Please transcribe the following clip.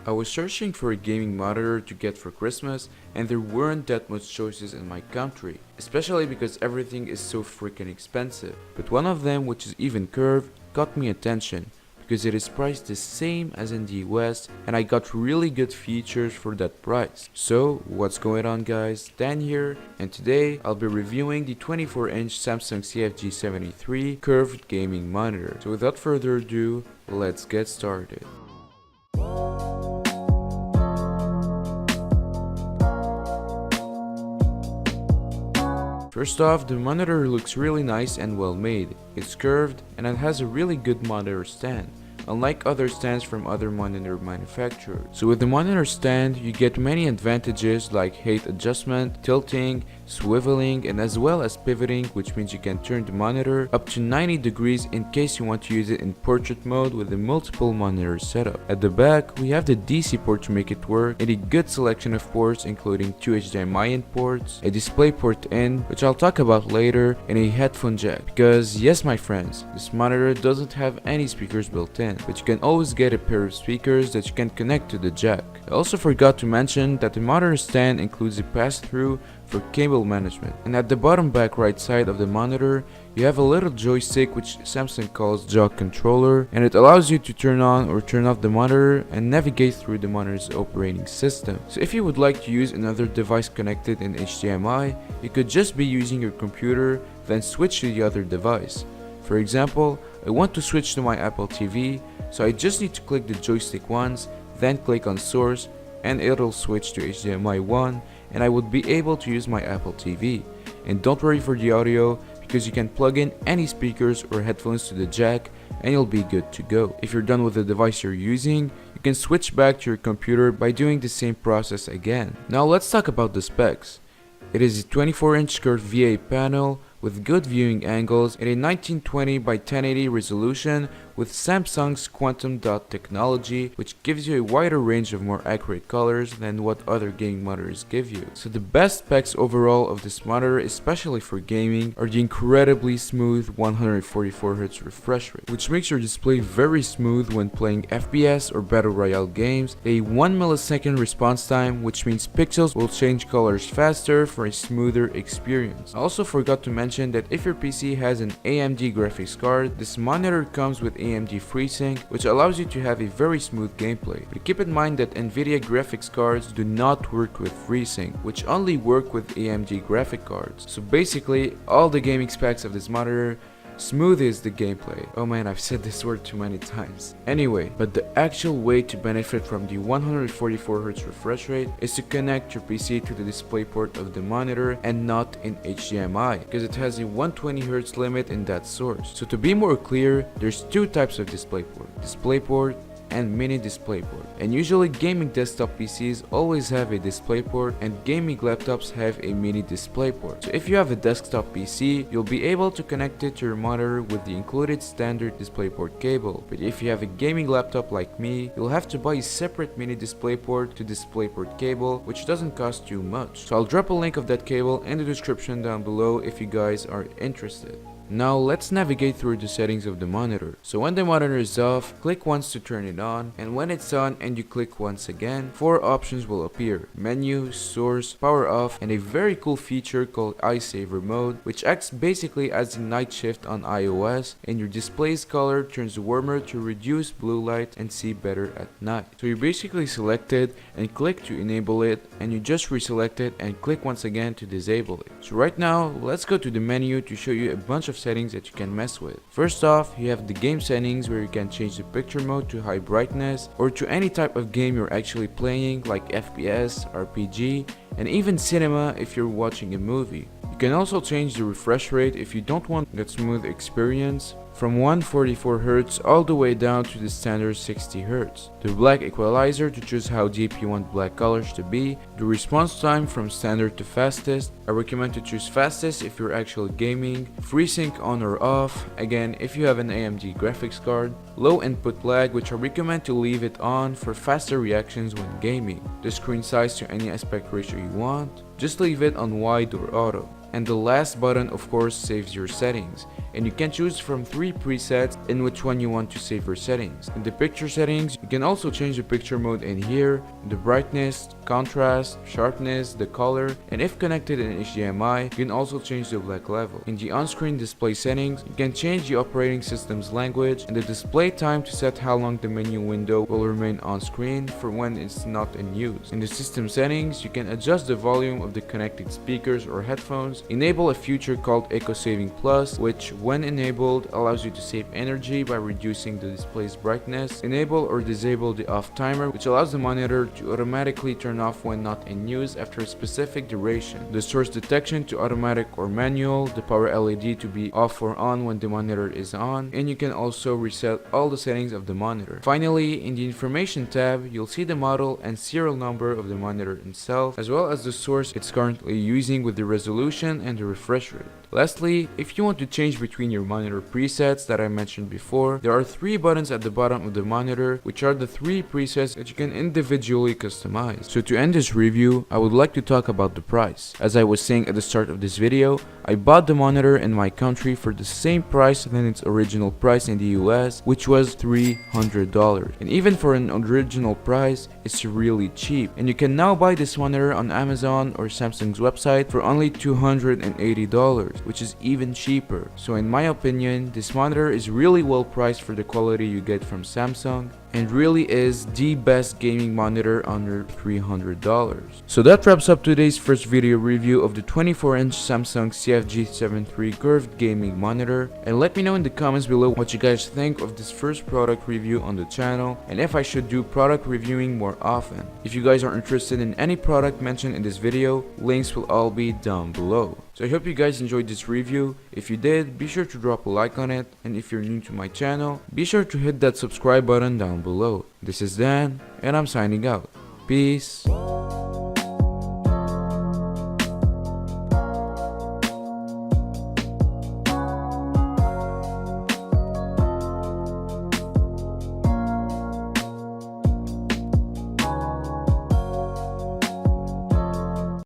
I was searching for a gaming monitor to get for Christmas and there weren't that much choices in my country, especially because everything is so freaking expensive. But one of them, which is even curved, caught me attention because it is priced the same as in the US and I got really good features for that price. So what's going on guys, Dan here, and today I'll be reviewing the 24-inch Samsung CFG73 Curved Gaming Monitor. So without further ado, let's get started. First off, the monitor looks really nice and well made. It's curved and it has a really good monitor stand, unlike other stands from other monitor manufacturers. So with the monitor stand, you get many advantages like height adjustment, tilting, swiveling, and as well as pivoting, which means you can turn the monitor up to 90 degrees in case you want to use it in portrait mode with a multiple monitor setup. At the back, we have the DC port to make it work, and a good selection of ports including 2 HDMI in ports, a display port in, which I'll talk about later, and a headphone jack. Because yes my friends, this monitor doesn't have any speakers built in, but you can always get a pair of speakers that you can connect to the jack. I also forgot to mention that the monitor stand includes a pass-through for cable management, and at the bottom back right side of the monitor you have a little joystick which Samsung calls jog controller, and it allows you to turn on or turn off the monitor and navigate through the monitor's operating system. So if you would like to use another device connected in HDMI, you could just be using your computer then switch to the other device. For example, I want to switch to my Apple TV, so I just need to click the joystick once, then click on source, and it'll switch to HDMI 1 and I would be able to use my Apple TV. And don't worry for the audio, because you can plug in any speakers or headphones to the jack and you'll be good to go. If you're done with the device you're using, you can switch back to your computer by doing the same process again. Now let's talk about the specs. It is a 24-inch curved VA panel with good viewing angles and a 1920 by 1080 resolution with Samsung's quantum dot technology, which gives you a wider range of more accurate colors than what other gaming monitors give you. So the best specs overall of this monitor, especially for gaming, are the incredibly smooth 144Hz refresh rate, which makes your display very smooth when playing FPS or battle royale games, a 1 millisecond response time, which means pixels will change colors faster for a smoother experience. I also forgot to mention that if your PC has an AMD graphics card, this monitor comes with AMD FreeSync, which allows you to have a very smooth gameplay. But keep in mind that Nvidia graphics cards do not work with FreeSync, which only work with AMD graphic cards. So basically, all the gaming specs of this monitor smoothes the gameplay. Oh man, I've said this word too many times. Anyway, but the actual way to benefit from the 144Hz refresh rate is to connect your PC to the display port of the monitor and not in HDMI, because it has a 120Hz limit in that source. So to be more clear, there's two types of DisplayPort and mini DisplayPort. And usually gaming desktop PCs always have a DisplayPort and gaming laptops have a mini DisplayPort. So if you have a desktop PC, you'll be able to connect it to your monitor with the included standard DisplayPort cable. But if you have a gaming laptop like me, you'll have to buy a separate mini DisplayPort to DisplayPort cable, which doesn't cost too much. So I'll drop a link of that cable in the description down below if you guys are interested. Now let's navigate through the settings of the monitor. So when the monitor is off, click once to turn it on, and when it's on and you click once again, 4 options will appear: menu, source, power off, and a very cool feature called eye saver mode, which acts basically as a night shift on iOS, and your display's color turns warmer to reduce blue light and see better at night. So you basically select it and click to enable it, and you just reselect it and click once again to disable it. So right now, let's go to the menu to show you a bunch of settings that you can mess with. First off, you have the game settings where you can change the picture mode to high brightness or to any type of game you're actually playing, like FPS, RPG, and even cinema if you're watching a movie. You can also change the refresh rate if you don't want that smooth experience, from 144Hz all the way down to the standard 60Hz. The black equalizer to choose how deep you want black colors to be. The response time from standard to fastest. I recommend to choose fastest if you're actually gaming. FreeSync on or off, again if you have an AMD graphics card. Low input lag, which I recommend to leave it on for faster reactions when gaming. The screen size to any aspect ratio you want. Just leave it on wide or auto. And the last button of course saves your settings, and you can choose from 3 3 presets in which one you want to save your settings. In the picture settings, you can also change the picture mode in here, the brightness, contrast, sharpness, the color, and if connected in HDMI, you can also change the black level. In the on-screen display settings, you can change the operating system's language and the display time to set how long the menu window will remain on screen for when it's not in use. In the system settings, you can adjust the volume of the connected speakers or headphones, enable a feature called Eco Saving Plus, which when enabled allows you to save energy by reducing the display's brightness, enable or disable the off timer, which allows the monitor to automatically turn off when not in use after a specific duration, the source detection to automatic or manual, the power LED to be off or on when the monitor is on, and you can also reset all the settings of the monitor. Finally, in the information tab, you'll see the model and serial number of the monitor itself, as well as the source it's currently using with the resolution and the refresh rate. Lastly, if you want to change between your monitor presets that I mentioned before, there are 3 buttons at the bottom of the monitor, which are the 3 presets that you can individually customize. So to end this review, I would like to talk about the price. As I was saying at the start of this video, I bought the monitor in my country for the same price than its original price in the US, which was $300. And even for an original price, it's really cheap. And you can now buy this monitor on Amazon or Samsung's website for only $280, which is even cheaper. So in my opinion, this monitor is really well priced for the quality you get from Samsung, and really is the best gaming monitor under $300. So that wraps up today's first video review of the 24-inch Samsung CFG73 Curved Gaming Monitor, and let me know in the comments below what you guys think of this first product review on the channel, and if I should do product reviewing more often. If you guys are interested in any product mentioned in this video, links will all be down below. So I hope you guys enjoyed this review. If you did, be sure to drop a like on it, and if you're new to my channel, be sure to hit that subscribe button down below. This is Dan, and I'm signing out. Peace.